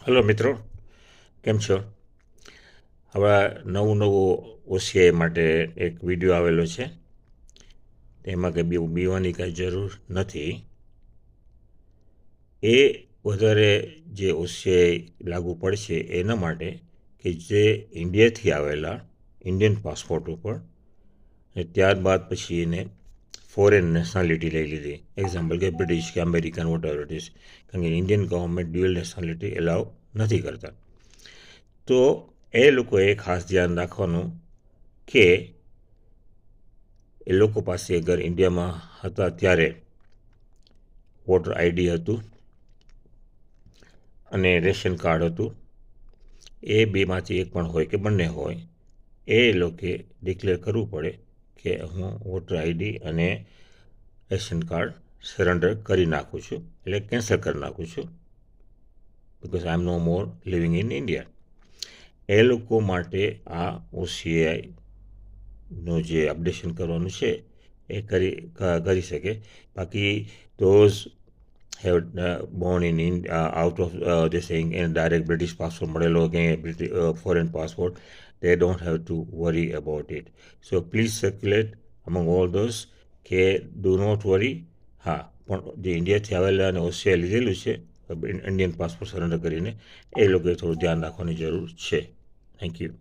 Hello મિત્રો, કેમ છો? હવે નવું ઓસીઆઈ માટે એક વિડીયો આવેલો છે. તેમાં કંઈ બીવાની કાંઈ જરૂર નથી. એ વધારે જે ઓસીઆઈ લાગુ પડશે એના માટે કે જે ઇન્ડિયાથી આવેલા ઇન્ડિયન પાસપોર્ટ ઉપર અને ત્યારબાદ પછી એને ફોરેન નેશનાલિટી લઈ લીધી. એક્ઝામ્પલ કે બ્રિટિશ કે American whatever it is. કારણ કે Indian government dual nationality allow નથી કરતા. તો એ લોકોએ ખાસ ધ્યાન રાખવાનું કે એ લોકો પાસે અગર ઇન્ડિયામાં હતા ત્યારે વોટર આઈડી હતું અને રેશન કાર્ડ હતું, એ બેમાંથી એક પણ હોય કે બંને હોય, એ લોકોએ ડિક્લેર કરવું પડે કે હું વોટર આઈડી અને રેશન કાર્ડ સરેન્ડર કરી નાખું છું, એટલે કેન્સલ કરી નાખું છું, because I am no more living in India. એ લોકો માટે આ ઓસીઆઈનું જે અપડેશન કરવાનું છે એ કરી શકે. બાકી those have Born in out of this thing એને ડાયરેક્ટ બ્રિટિશ પાસપોર્ટ મળેલો કે foreign passport, they don't have to worry about it. So please circulate among all those કે do not worry. હા, પણ જે ઇન્ડિયાથી આવેલા અને ઓસ્ટ્રેલિયા લીધેલું છે ઇન્ડિયન પાસપોર્ટ સરેન્ડર કરીને, એ લોકોએ થોડું ધ્યાન રાખવાની જરૂર છે. Thank you.